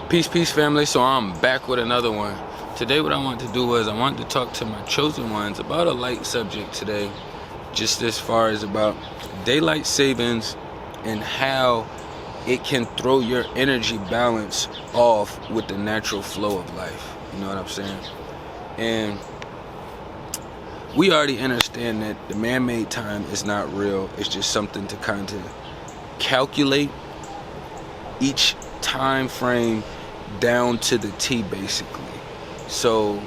Peace family. So I'm back with another one. Today what I wanted to do was I wanted to talk to my chosen ones about a light subject today, just as far as about daylight savings and how it can throw your energy balance off with the natural flow of life. You know what I'm saying? And we already understand that the man-made time is not real. It's just something to kind of calculate each time frame down to the T, basically. So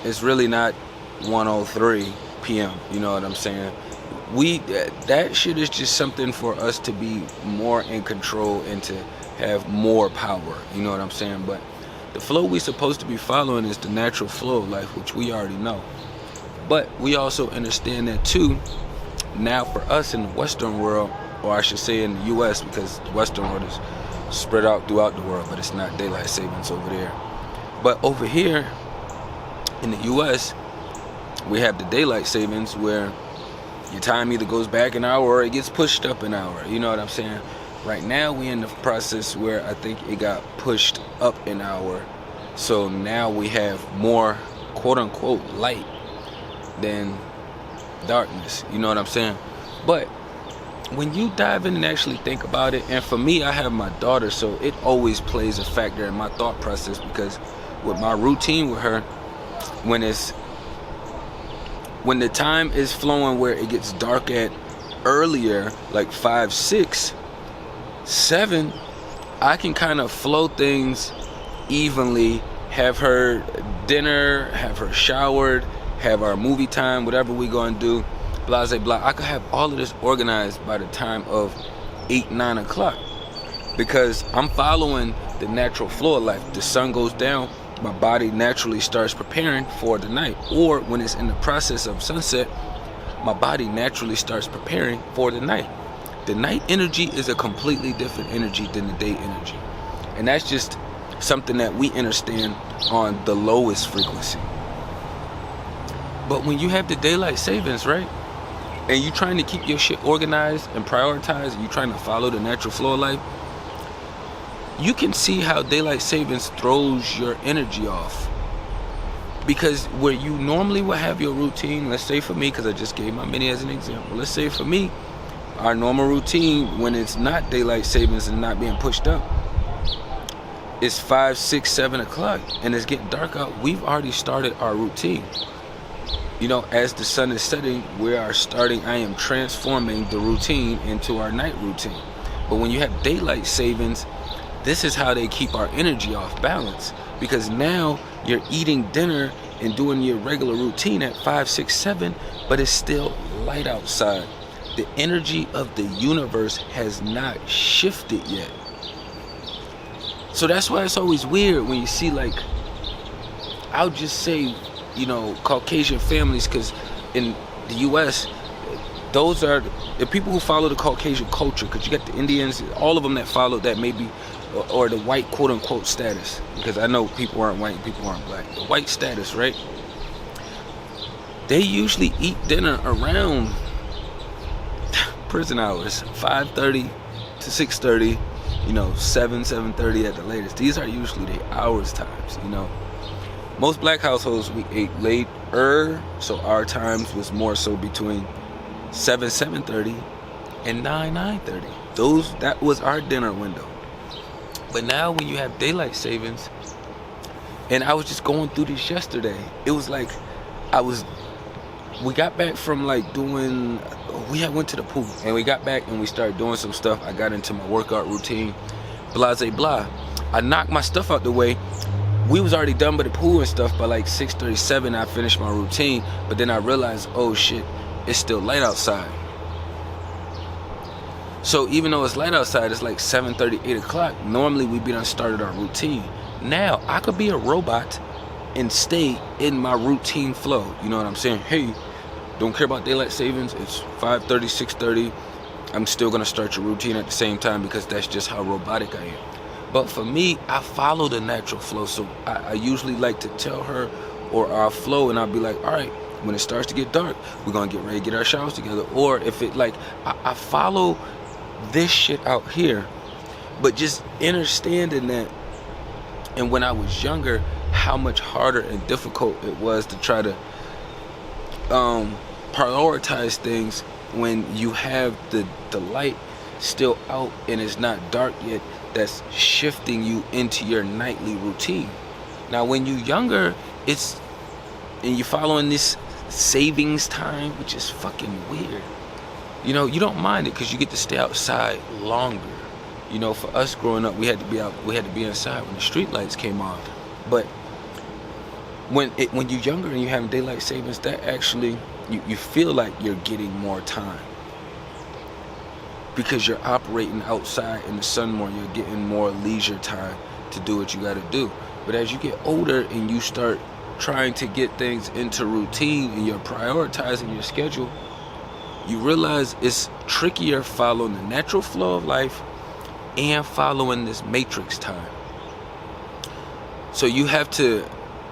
it's really not 1:03 p.m. You know what I'm saying? That shit is just something for us to be more in control and to have more power. You know what I'm saying? But the flow we're supposed to be following is the natural flow of life, which we already know. But we also understand that too. Now for us in the Western world, or I should say in the U.S., because the Western world is spread out throughout the world, but it's not daylight savings over there. But over here in the US, we have the daylight savings where your time either goes back an hour or it gets pushed up an hour. You know what I'm saying? Right now we in the process where I think it got pushed up an hour. So now we have more quote unquote light than darkness. You know what I'm saying? But when you dive in and actually think about it, and for me, I have my daughter, so it always plays a factor in my thought process, because with my routine with her, when the time is flowing where it gets dark at earlier, like 5, 6, 7, I can kind of flow things evenly, have her dinner, have her showered, have our movie time, whatever we gonna do, blah, blah, blah. I could have all of this organized by the time of 8, 9 o'clock, because I'm following the natural flow of life. The sun goes down, my body naturally starts preparing for the night. Or when it's in the process of sunset, my body naturally starts preparing for the night. The night energy is a completely different energy than the day energy. And that's just something that we understand on the lowest frequency. But when you have the daylight savings, right, and you trying to keep your shit organized and prioritized, and you trying to follow the natural flow of life, you can see how daylight savings throws your energy off. Because where you normally would have your routine, let's say for me, because I just gave my mini as an example, let's say for me, our normal routine when it's not daylight savings and not being pushed up, it's 5, 6, 7 o'clock and it's getting dark out. We've already started our routine. You know, as the sun is setting, I am transforming the routine into our night routine. But when you have daylight savings, this is how they keep our energy off balance. Because now you're eating dinner and doing your regular routine at 5, 6, 7, but it's still light outside. The energy of the universe has not shifted yet. So that's why it's always weird when you see, like, I'll just say, you know, Caucasian families, because in the US, those are the people who follow the Caucasian culture, because you got the Indians, all of them that follow that maybe, or the white quote unquote status, because I know people aren't white and people aren't black. The white status, right? They usually eat dinner around prison hours, 5:30 to 6:30, you know, 7:30 at the latest. These are usually the hours times, you know. Most black households, we ate later, so our times was more so between 7:30 and 9:30. That was our dinner window. But now when you have daylight savings, and I was just going through this yesterday, it was like we got back from like we went to the pool, and we got back and we started doing some stuff. I got into my workout routine, blah, blah, blah. I knocked my stuff out the way. We was already done with the pool and stuff by like 6:37. I finished my routine, but then I realized, oh shit, it's still light outside. So even though it's light outside, it's like 7:30, 8 o'clock. Normally we be done started our routine. Now I could be a robot and stay in my routine flow. You know what I'm saying? Hey, don't care about daylight savings. It's 5:30, 6:30. I'm still gonna start your routine at the same time, because that's just how robotic I am. But for me, I follow the natural flow. So I usually like to tell her or I'll flow and I'll be like, all right, when it starts to get dark, we're gonna get ready to get our showers together. Or if it like, I follow this shit out here, but just understanding that. And when I was younger, how much harder and difficult it was to try to prioritize things when you have the light still out and it's not dark yet, that's shifting you into your nightly routine. Now when you're younger, and you're following this savings time, which is fucking weird. You know, you don't mind it because you get to stay outside longer. You know, for us growing up, we had to be inside when the street lights came on. But when you're younger and you have daylight savings, that actually, you feel like you're getting more time because you're operating outside in the sun more. You're getting more leisure time to do what you got to do. But as you get older and you start trying to get things into routine and you're prioritizing your schedule, you realize it's trickier following the natural flow of life and following this matrix time. So you have to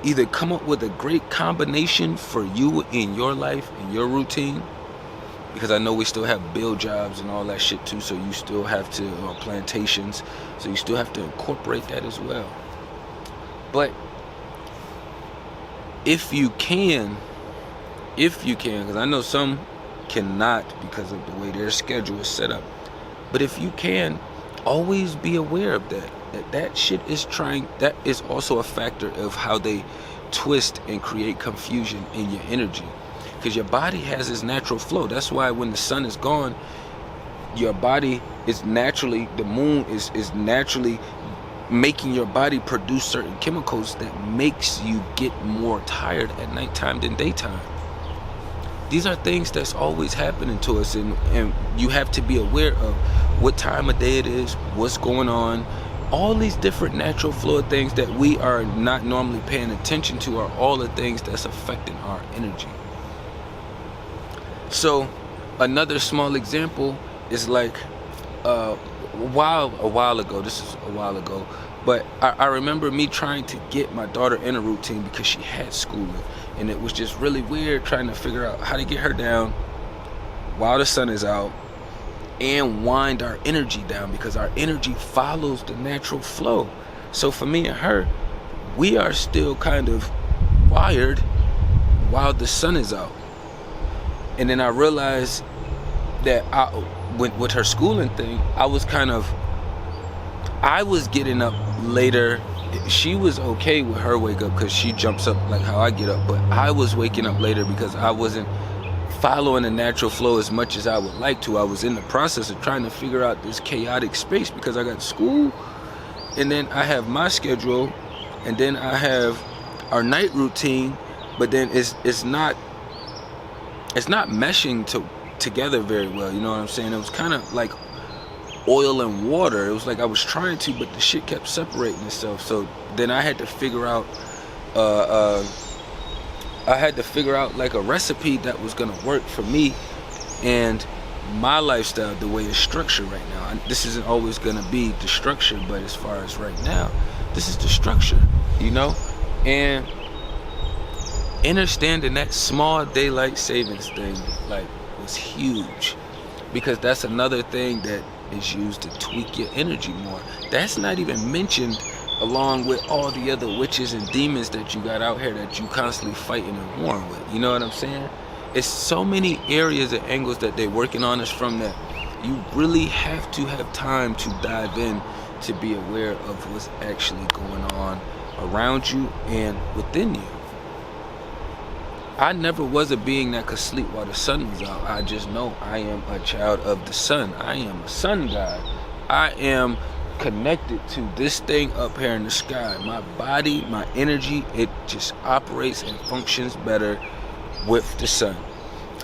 either come up with a great combination for you in your life and your routine, because I know we still have bill jobs and all that shit too, so you still have to, plantations, so you still have to incorporate that as well. But if you can, because I know some cannot because of the way their schedule is set up, but if you can, always be aware of that shit that is also a factor of how they twist and create confusion in your energy, because your body has its natural flow. That's why when the sun is gone, your body is naturally, the moon is naturally making your body produce certain chemicals that makes you get more tired at nighttime than daytime. These are things that's always happening to us, and you have to be aware of what time of day it is, what's going on. All these different natural flow of things that we are not normally paying attention to are all the things that's affecting our energy. So another small example is like a while ago, but I remember me trying to get my daughter in a routine because she had schooling, and it was just really weird trying to figure out how to get her down while the sun is out and wind our energy down, because our energy follows the natural flow. So for me and her, we are still kind of wired while the sun is out. And then I realized that with her schooling thing, I was getting up later. She was okay with her wake up because she jumps up like how I get up, but I was waking up later because I wasn't following the natural flow as much as I would like to. I was in the process of trying to figure out this chaotic space because I got school, and then I have my schedule, and then I have our night routine, but then it's not meshing together very well. You know what I'm saying? It was kind of like oil and water. It was like I was trying to, but the shit kept separating itself. So then I had to figure out like a recipe that was gonna work for me and my lifestyle, the way it's structured right now. And this isn't always gonna be the structure, but as far as right now, this is the structure, you know? And understanding that small daylight savings thing like was huge, because that's another thing that is used to tweak your energy more. That's not even mentioned along with all the other witches and demons that you got out here that you constantly fighting and warring with. You know what I'm saying? It's so many areas and angles that they're working on us from that you really have to have time to dive in to be aware of what's actually going on around you and within you. I never was a being that could sleep while the sun was out. I just know I am a child of the sun. I am a sun god. I am connected to this thing up here in the sky. My body, my energy, it just operates and functions better with the sun.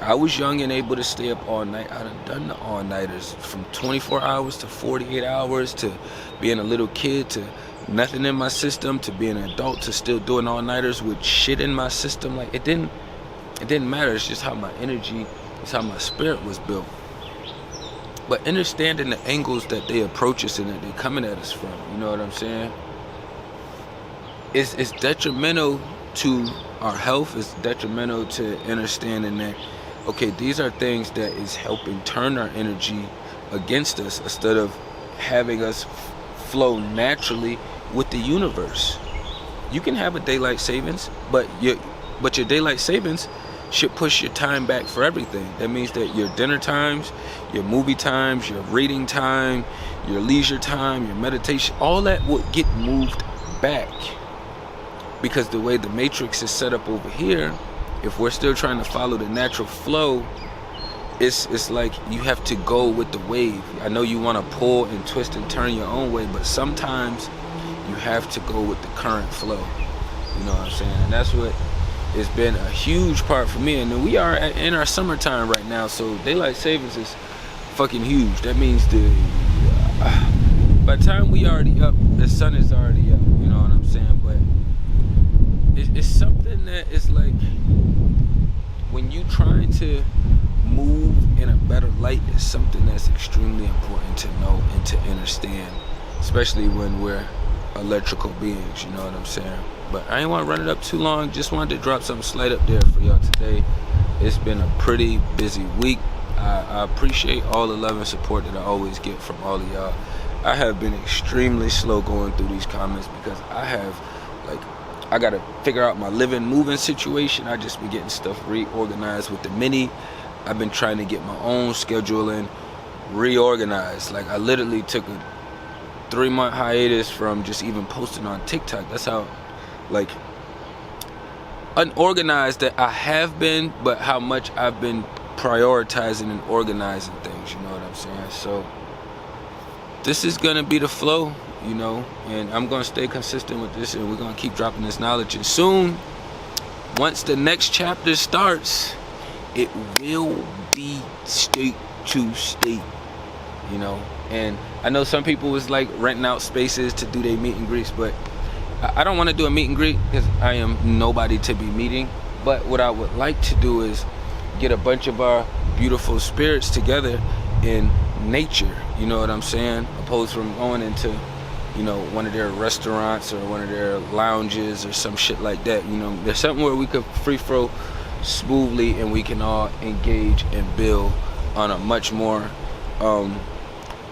I was young and able to stay up all night. I done the all-nighters from 24 hours to 48 hours to being a little kid to nothing in my system to being an adult to still doing all-nighters with shit in my system. Like it didn't matter. It's just how my energy, it's how my spirit was built. But understanding the angles that they approach us and that they're coming at us from, you know what I'm saying? It's detrimental to our health. It's detrimental to understanding that, okay, these are things that is helping turn our energy against us instead of having us flow naturally with the universe. You can have a daylight savings, but your daylight savings should push your time back for everything. That means that your dinner times, your movie times, your reading time, your leisure time, your meditation, all that would get moved back. Because the way the matrix is set up over here, if we're still trying to follow the natural flow, it's like you have to go with the wave. I know you want to pull and twist and turn your own way, but sometimes you have to go with the current flow. You know what I'm saying? And that's what it's been a huge part for me. And then we are in our summertime right now, so daylight savings is fucking huge. That means by the time we already up, the sun is already up. You know what I'm saying? But it's something that is like, when you trying to move in a better light, is something that's extremely important to know and to understand, especially when we're electrical beings. You know what I'm saying? But I ain't want to run it up too long. Just wanted to drop something slight up there for y'all today. It's been a pretty busy week. I appreciate all the love and support that I always get from all of y'all. I have been extremely slow going through these comments because I gotta figure out my living, moving situation. I just been getting stuff reorganized with the mini. I've been trying to get my own scheduling reorganized. Like, I literally took a 3-month hiatus from just even posting on TikTok. That's how, like, unorganized that I have been, but how much I've been prioritizing and organizing things. You know what I'm saying? So this is gonna be the flow, you know, and I'm gonna stay consistent with this, and we're gonna keep dropping this knowledge. And soon, once the next chapter starts, it will be state to state, you know. And I know some people was like renting out spaces to do their meet and greets, but I don't want to do a meet and greet because I am nobody to be meeting. But what I would like to do is get a bunch of our beautiful spirits together in nature, you know what I'm saying, opposed from going into, you know, one of their restaurants or one of their lounges or some shit like that. You know, there's something where we could free flow smoothly and we can all engage and build on a much more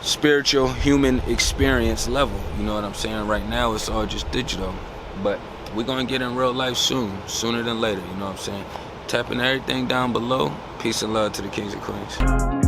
spiritual human experience level. You know what I'm saying? Right now it's all just digital, but we're gonna get in real life sooner than later. You know what I'm saying? Tapping everything down below. Peace and love to the kings and queens.